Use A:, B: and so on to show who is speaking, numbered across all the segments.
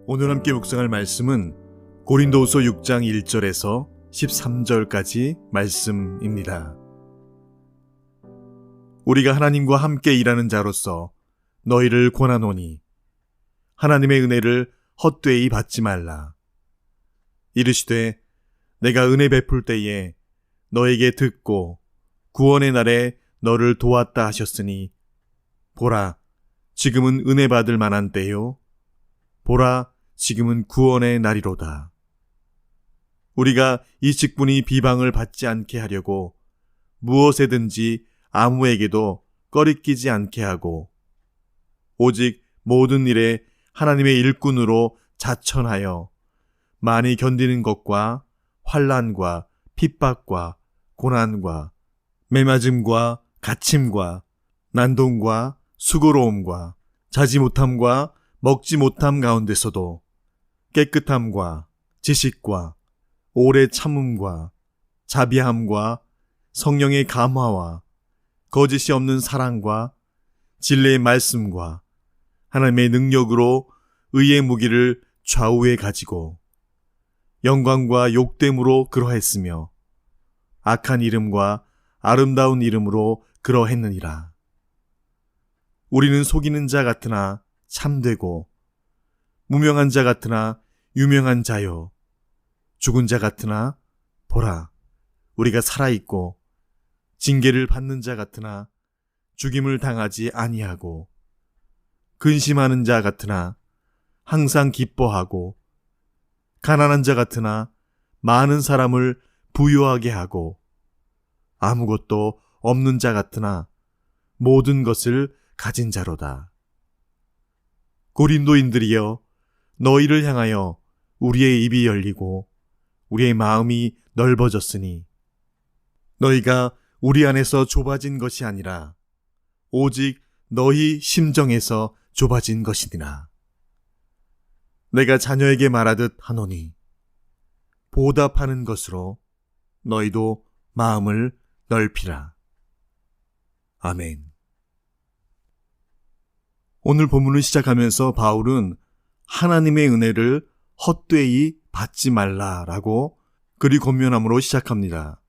A: 오늘 함께 묵상할 말씀은 고린도후서 6장 1절에서 13절까지 말씀입니다. 우리가 하나님과 함께 일하는 자로서 너희를 권하노니 하나님의 은혜를 헛되이 받지 말라. 이르시되 내가 은혜 베풀 때에 너에게 듣고 구원의 날에 너를 도왔다 하셨으니 보라 지금은 은혜 받을 만한 때요 보라 지금은 구원의 날이로다. 우리가 이 직분이 비방을 받지 않게 하려고 무엇에든지 아무에게도 꺼리끼지 않게 하고 오직 모든 일에 하나님의 일꾼으로 자천하여 많이 견디는 것과 환난과 핍박과 고난과 매맞음과 갇힘과 난동과 수고로움과 자지 못함과 먹지 못함 가운데서도 깨끗함과 지식과 오래 참음과 자비함과 성령의 감화와 거짓이 없는 사랑과 진리의 말씀과 하나님의 능력으로 의의 무기를 좌우에 가지고 영광과 욕됨으로 그러했으며 악한 이름과 아름다운 이름으로 그러했느니라. 우리는 속이는 자 같으나 참되고 무명한 자 같으나 유명한 자요 죽은 자 같으나 보라 우리가 살아있고 징계를 받는 자 같으나 죽임을 당하지 아니하고 근심하는 자 같으나 항상 기뻐하고 가난한 자 같으나 많은 사람을 부유하게 하고 아무것도 없는 자 같으나 모든 것을 가진 자로다. 고린도인들이여 너희를 향하여 우리의 입이 열리고 우리의 마음이 넓어졌으니 너희가 우리 안에서 좁아진 것이 아니라 오직 너희 심정에서 좁아진 것이니라. 내가 자녀에게 말하듯 하노니 보답하는 것으로 너희도 마음을 넓히라. 아멘. 오늘 본문을 시작하면서 바울은 하나님의 은혜를 헛되이 받지 말라라고 그리 권면함으로 시작합니다.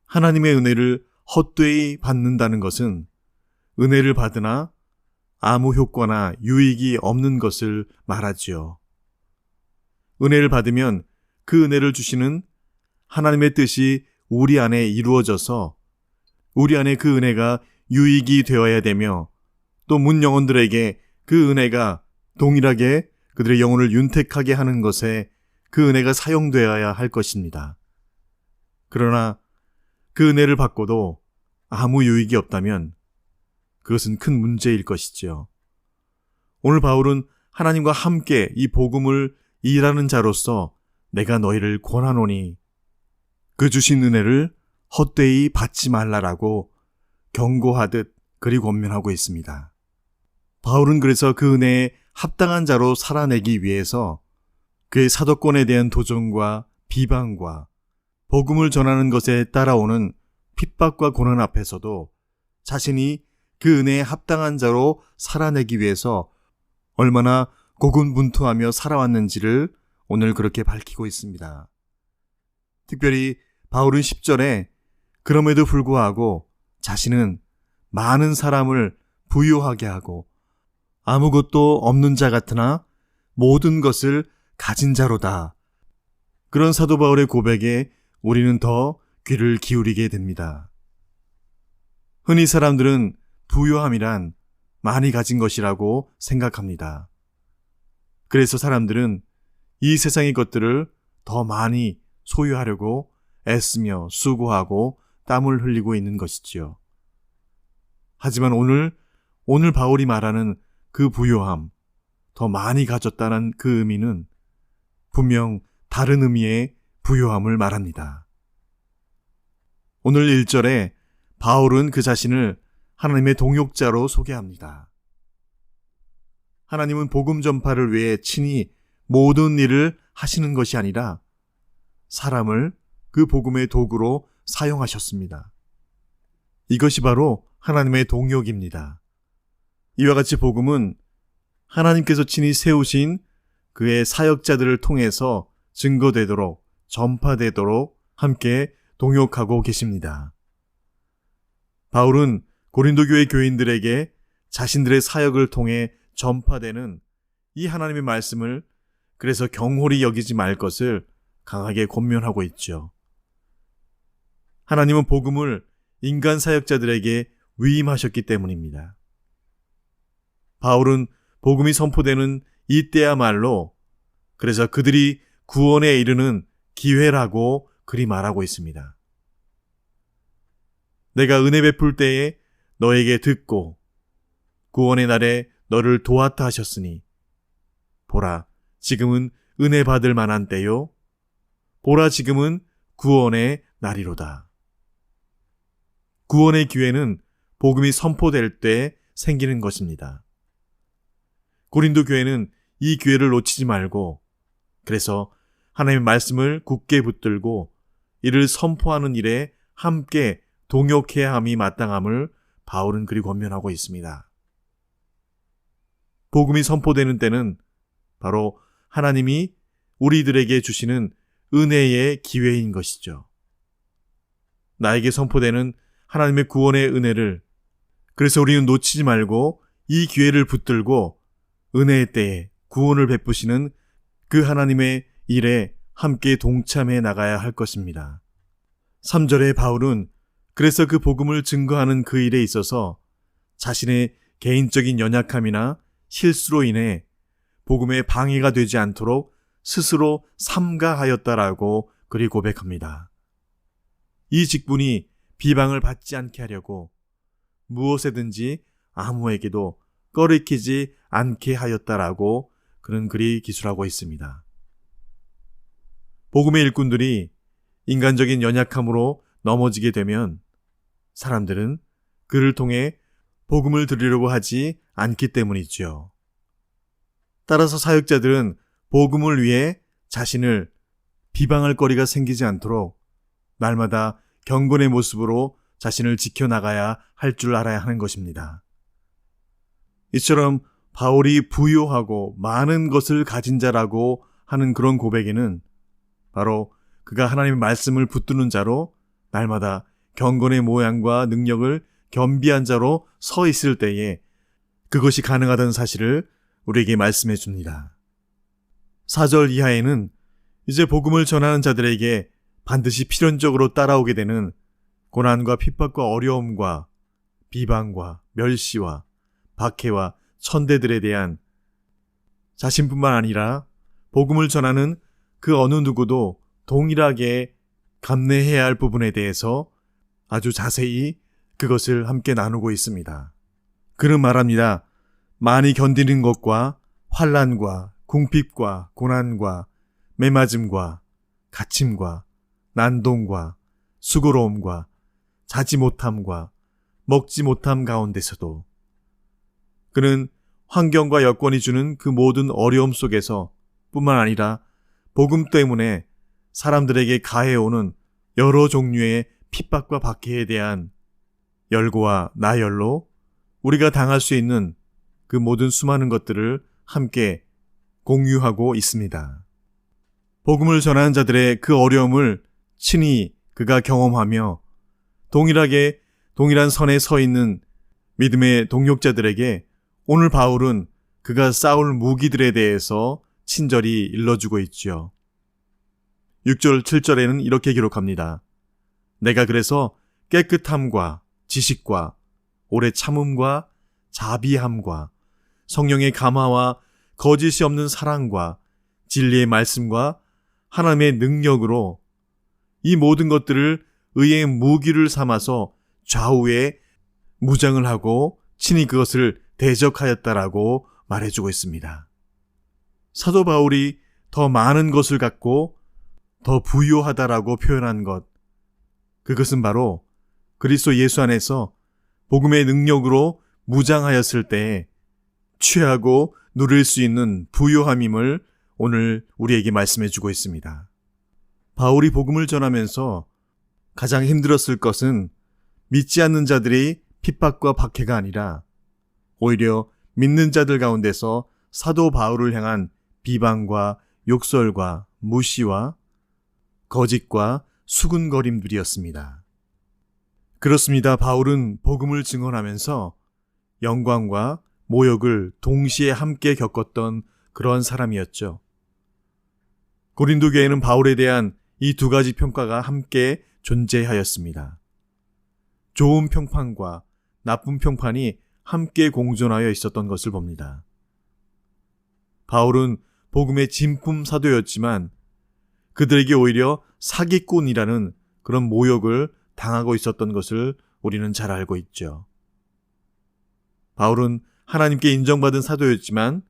A: 하나님의 은혜를 헛되이 받는다는 것은 은혜를 받으나 아무 효과나 유익이 없는 것을 말하지요. 은혜를 받으면 그 은혜를 주시는 하나님의 뜻이 우리 안에 이루어져서 우리 안에 그 은혜가 유익이 되어야 되며 또 문 영혼들에게 그 은혜가 동일하게 그들의 영혼을 윤택하게 하는 것에 그 은혜가 사용되어야 할 것입니다. 그러나 그 은혜를 받고도 아무 유익이 없다면 그것은 큰 문제일 것이지요. 오늘 바울은 하나님과 함께 이 복음을 일하는 자로서 내가 너희를 권하노니 그 주신 은혜를 헛되이 받지 말라라고 경고하듯 그리 권면하고 있습니다. 바울은 그래서 그 은혜에 합당한 자로 살아내기 위해서 그의 사도권에 대한 도전과 비방과 복음을 전하는 것에 따라오는 핍박과 고난 앞에서도 자신이 그 은혜에 합당한 자로 살아내기 위해서 얼마나 고군분투하며 살아왔는지를 오늘 그렇게 밝히고 있습니다. 특별히 바울은 10절에 그럼에도 불구하고 자신은 많은 사람을 부유하게 하고 아무것도 없는 자 같으나 모든 것을 가진 자로다. 그런 사도 바울의 고백에 우리는 더 귀를 기울이게 됩니다. 흔히 사람들은 부유함이란 많이 가진 것이라고 생각합니다. 그래서 사람들은 이 세상의 것들을 더 많이 소유하려고 애쓰며 수고하고 땀을 흘리고 있는 것이지요. 하지만 오늘 바울이 말하는 그 부유함, 더 많이 가졌다는 그 의미는 분명 다른 의미의 부유함을 말합니다. 오늘 1절에 바울은 그 자신을 하나님의 동역자로 소개합니다. 하나님은 복음 전파를 위해 친히 모든 일을 하시는 것이 아니라 사람을 그 복음의 도구로 사용하셨습니다. 이것이 바로 하나님의 동역입니다. 이와 같이 복음은 하나님께서 친히 세우신 그의 사역자들을 통해서 증거되도록, 전파되도록 함께 동역하고 계십니다. 바울은 고린도 교회 교인들에게 자신들의 사역을 통해 전파되는 이 하나님의 말씀을 그래서 경홀히 여기지 말 것을 강하게 권면하고 있죠. 하나님은 복음을 인간 사역자들에게 위임하셨기 때문입니다. 바울은 복음이 선포되는 이때야말로 그래서 그들이 구원에 이르는 기회라고 그리 말하고 있습니다. 내가 은혜 베풀 때에 너에게 듣고 구원의 날에 너를 도왔다 하셨으니 보라 지금은 은혜 받을 만한 때요 보라 지금은 구원의 날이로다. 구원의 기회는 복음이 선포될 때 생기는 것입니다. 고린도 교회는 이 기회를 놓치지 말고 그래서 하나님의 말씀을 굳게 붙들고 이를 선포하는 일에 함께 동역해야 함이 마땅함을 바울은 그리 권면하고 있습니다. 복음이 선포되는 때는 바로 하나님이 우리들에게 주시는 은혜의 기회인 것이죠. 나에게 선포되는 하나님의 구원의 은혜를 그래서 우리는 놓치지 말고 이 기회를 붙들고 은혜의 때에 구원을 베푸시는 그 하나님의 일에 함께 동참해 나가야 할 것입니다. 3절에 바울은 그래서 그 복음을 증거하는 그 일에 있어서 자신의 개인적인 연약함이나 실수로 인해 복음에 방해가 되지 않도록 스스로 삼가하였다라고 그리 고백합니다. 이 직분이 비방을 받지 않게 하려고 무엇에든지 아무에게도 꺼리키지 않게 하였다라고 그는 그리 기술하고 있습니다. 복음의 일꾼들이 인간적인 연약함으로 넘어지게 되면 사람들은 그를 통해 복음을 들으려고 하지 않기 때문이죠. 따라서 사역자들은 복음을 위해 자신을 비방할 거리가 생기지 않도록 날마다 경건의 모습으로 자신을 지켜나가야 할 줄 알아야 하는 것입니다. 이처럼 바울이 부요하고 많은 것을 가진 자라고 하는 그런 고백에는 바로 그가 하나님의 말씀을 붙드는 자로 날마다 경건의 모양과 능력을 겸비한 자로 서 있을 때에 그것이 가능하다는 사실을 우리에게 말씀해 줍니다. 4절 이하에는 이제 복음을 전하는 자들에게 반드시 필연적으로 따라오게 되는 고난과 핍박과 어려움과 비방과 멸시와 박해와 천대들에 대한 자신뿐만 아니라 복음을 전하는 그 어느 누구도 동일하게 감내해야 할 부분에 대해서 아주 자세히 그것을 함께 나누고 있습니다. 그는 말합니다. 많이 견디는 것과 환난과 궁핍과 고난과 매맞음과 갇힘과 난동과 수고로움과 자지 못함과 먹지 못함 가운데서도 그는 환경과 여건이 주는 그 모든 어려움 속에서 뿐만 아니라 복음 때문에 사람들에게 가해오는 여러 종류의 핍박과 박해에 대한 열고와 나열로 우리가 당할 수 있는 그 모든 수많은 것들을 함께 공유하고 있습니다. 복음을 전하는 자들의 그 어려움을 친히 그가 경험하며 동일하게 동일한 선에 서 있는 믿음의 동역자들에게 오늘 바울은 그가 싸울 무기들에 대해서 친절히 일러주고 있지요. 6절 7절에는 이렇게 기록합니다. 내가 그래서 깨끗함과 지식과 오래 참음과 자비함과 성령의 감화와 거짓이 없는 사랑과 진리의 말씀과 하나님의 능력으로 이 모든 것들을 의의 무기를 삼아서 좌우에 무장을 하고 친히 그것을 대적하였다라고 말해주고 있습니다. 사도 바울이 더 많은 것을 갖고 더 부유하다라고 표현한 것, 그것은 바로 그리스도 예수 안에서 복음의 능력으로 무장하였을 때에 취하고 누릴 수 있는 부유함임을 오늘 우리에게 말씀해 주고 있습니다. 바울이 복음을 전하면서 가장 힘들었을 것은 믿지 않는 자들의 핍박과 박해가 아니라 오히려 믿는 자들 가운데서 사도 바울을 향한 비방과 욕설과 무시와 거짓과 수군거림들이었습니다. 그렇습니다. 바울은 복음을 증언하면서 영광과 모욕을 동시에 함께 겪었던 그런 사람이었죠. 고린도 교회는 바울에 대한 이 두 가지 평가가 함께 존재하였습니다. 좋은 평판과 나쁜 평판이 함께 공존하여 있었던 것을 봅니다. 바울은 복음의 진품 사도였지만 그들에게 오히려 사기꾼이라는 그런 모욕을 당하고 있었던 것을 우리는 잘 알고 있죠. 바울은 하나님께 인정받은 사도였지만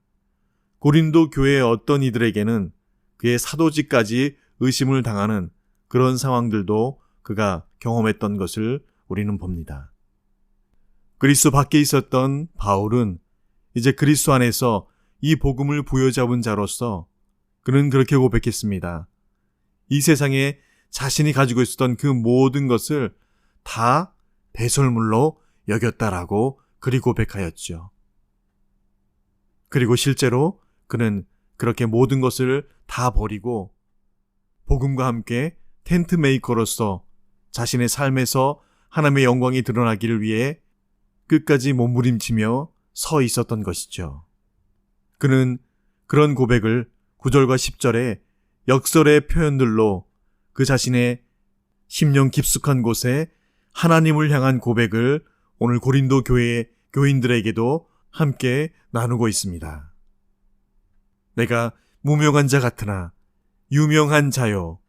A: 고린도 교회의 어떤 이들에게는 그의 사도직까지 의심을 당하는 그런 상황들도 그가 경험했던 것을 우리는 봅니다. 그리스도 밖에 있었던 바울은 이제 그리스도 안에서 이 복음을 부여잡은 자로서 그는 그렇게 고백했습니다. 이 세상에 자신이 가지고 있었던 그 모든 것을 다 배설물로 여겼다라고 그리 고백하였죠. 그리고 실제로 그는 그렇게 모든 것을 다 버리고 복음과 함께 텐트 메이커로서 자신의 삶에서 하나님의 영광이 드러나기를 위해 끝까지 몸부림치며 서 있었던 것이죠. 그는 그런 고백을 9절과 10절의 역설의 표현들로 그 자신의 심령 깊숙한 곳에 하나님을 향한 고백을 오늘 고린도 교회의 교인들에게도 함께 나누고 있습니다. 내가 무명한 자 같으나 유명한 자요,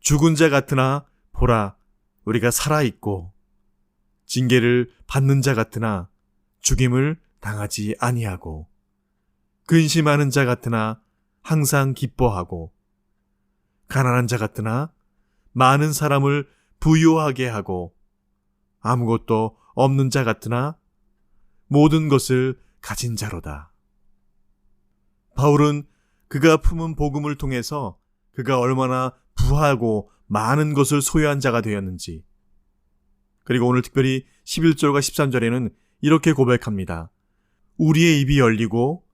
A: 죽은 자 같으나 보라 우리가 살아있고, 징계를 받는 자 같으나 죽임을 당하지 아니하고, 근심하는 자 같으나 항상 기뻐하고, 가난한 자 같으나 많은 사람을 부유하게 하고, 아무것도 없는 자 같으나 모든 것을 가진 자로다. 바울은 그가 품은 복음을 통해서 그가 얼마나 부하고 많은 것을 소유한 자가 되었는지, 그리고 오늘 특별히 11절과 13절에는 이렇게 고백합니다. 우리의 입이 열리고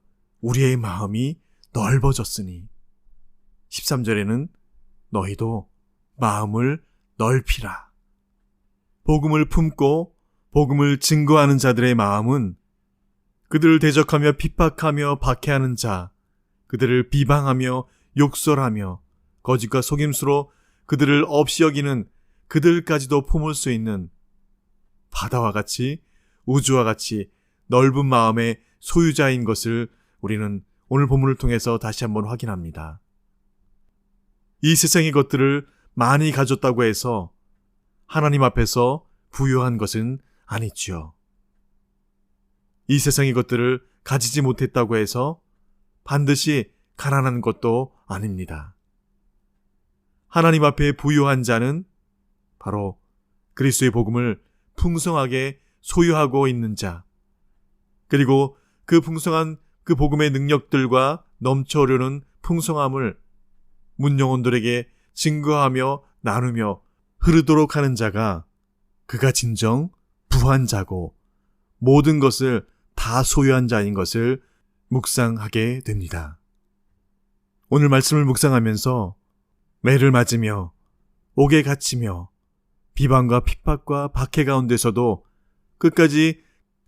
A: 우리의 마음이 넓어졌으니, 13절에는 너희도 마음을 넓히라. 복음을 품고 복음을 증거하는 자들의 마음은 그들을 대적하며 핍박하며 박해하는 자, 그들을 비방하며 욕설하며 거짓과 속임수로 그들을 없이 여기는 그들까지도 품을 수 있는 바다와 같이, 우주와 같이 넓은 마음의 소유자인 것을 우리는 오늘 본문을 통해서 다시 한번 확인합니다. 이 세상의 것들을 많이 가졌다고 해서 하나님 앞에서 부유한 것은 아니지요. 이 세상의 것들을 가지지 못했다고 해서 반드시 가난한 것도 아닙니다. 하나님 앞에 부유한 자는 바로 그리스도의 복음을 풍성하게 소유하고 있는 자, 그리고 그 풍성한 그 복음의 능력들과 넘쳐오르는 풍성함을 문영혼들에게 증거하며 나누며 흐르도록 하는 자가 그가 진정 부한 자고 모든 것을 다 소유한 자인 것을 묵상하게 됩니다. 오늘 말씀을 묵상하면서 매를 맞으며 옥에 갇히며 비방과 핍박과 박해 가운데서도 끝까지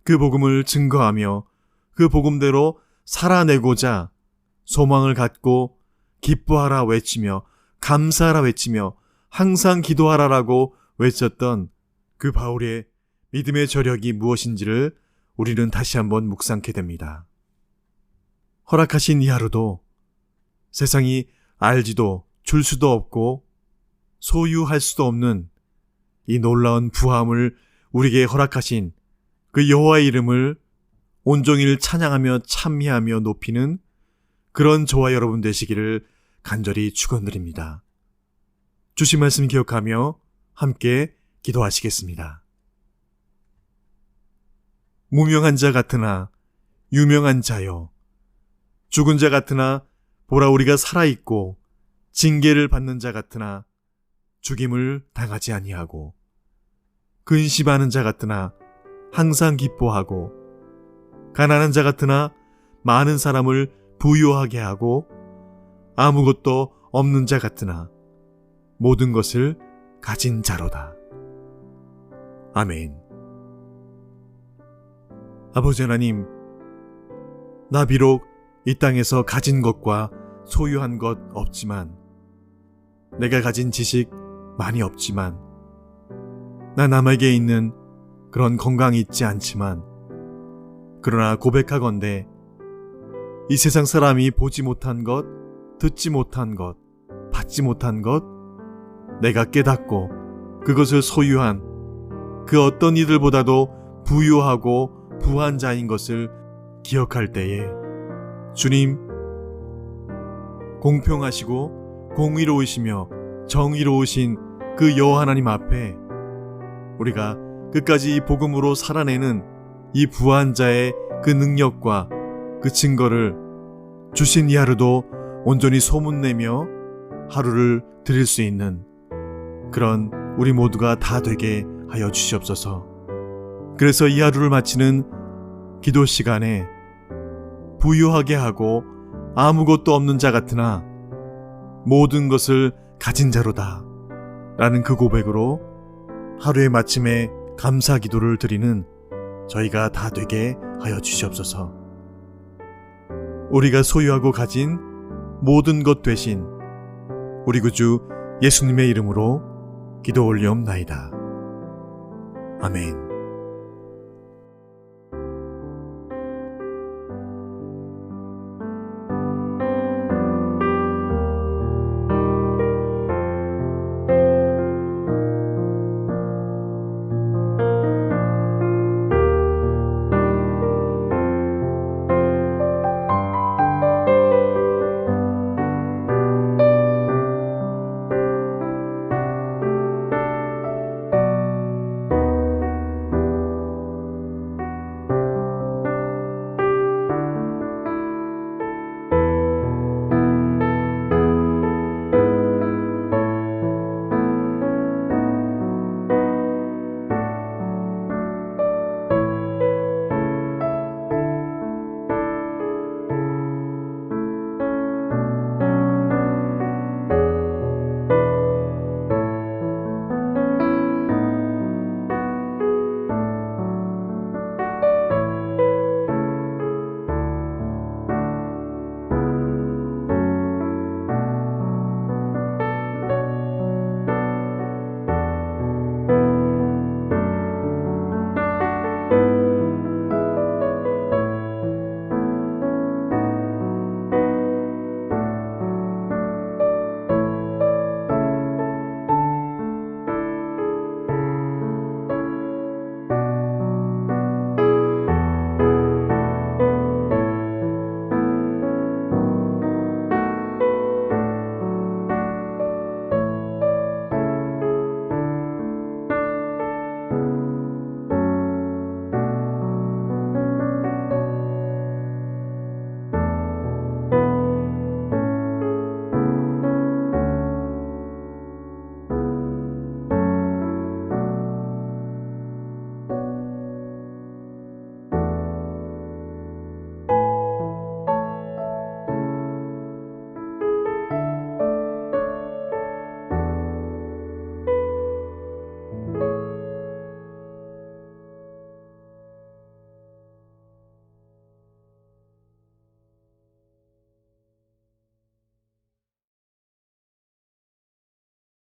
A: 그 복음을 증거하며 그 복음대로 살아내고자 소망을 갖고 기뻐하라 외치며 감사하라 외치며 항상 기도하라라고 외쳤던 그 바울의 믿음의 저력이 무엇인지를 우리는 다시 한번 묵상케 됩니다. 허락하신 이 하루도 세상이 알지도 줄 수도 없고 소유할 수도 없는 이 놀라운 부함을 우리에게 허락하신 그 여호와의 이름을 온종일 찬양하며 찬미하며 높이는 그런 저와 여러분 되시기를 간절히 축원드립니다. 주신 말씀 기억하며 함께 기도하시겠습니다. 무명한 자 같으나 유명한 자요, 죽은 자 같으나 보라 우리가 살아있고, 징계를 받는 자 같으나 죽임을 당하지 아니하고, 근심하는 자 같으나 항상 기뻐하고, 가난한 자 같으나 많은 사람을 부유하게 하고 아무것도 없는 자 같으나 모든 것을 가진 자로다. 아멘. 아버지 하나님, 나 비록 이 땅에서 가진 것과 소유한 것 없지만, 내가 가진 지식 많이 없지만, 나 남에게 있는 그런 건강이 있지 않지만, 그러나 고백하건대 이 세상 사람이 보지 못한 것, 듣지 못한 것, 받지 못한 것, 내가 깨닫고 그것을 소유한 그 어떤 이들보다도 부유하고 부한 자인 것을 기억할 때에 주님, 공평하시고 공의로우시며 정의로우신 그 여호와 하나님 앞에 우리가 끝까지 이 복음으로 살아내는 이 부한 자의 그 능력과 그 증거를 주신 이 하루도 온전히 소문내며 하루를 드릴 수 있는 그런 우리 모두가 다 되게 하여 주시옵소서. 그래서 이 하루를 마치는 기도 시간에 부유하게 하고 아무것도 없는 자 같으나 모든 것을 가진 자로다 라는 그 고백으로 하루의 마침에 감사 기도를 드리는 저희가 다 되게 하여 주시옵소서. 우리가 소유하고 가진 모든 것 되신 우리 구주 예수님의 이름으로 기도 올리옵나이다. 아멘.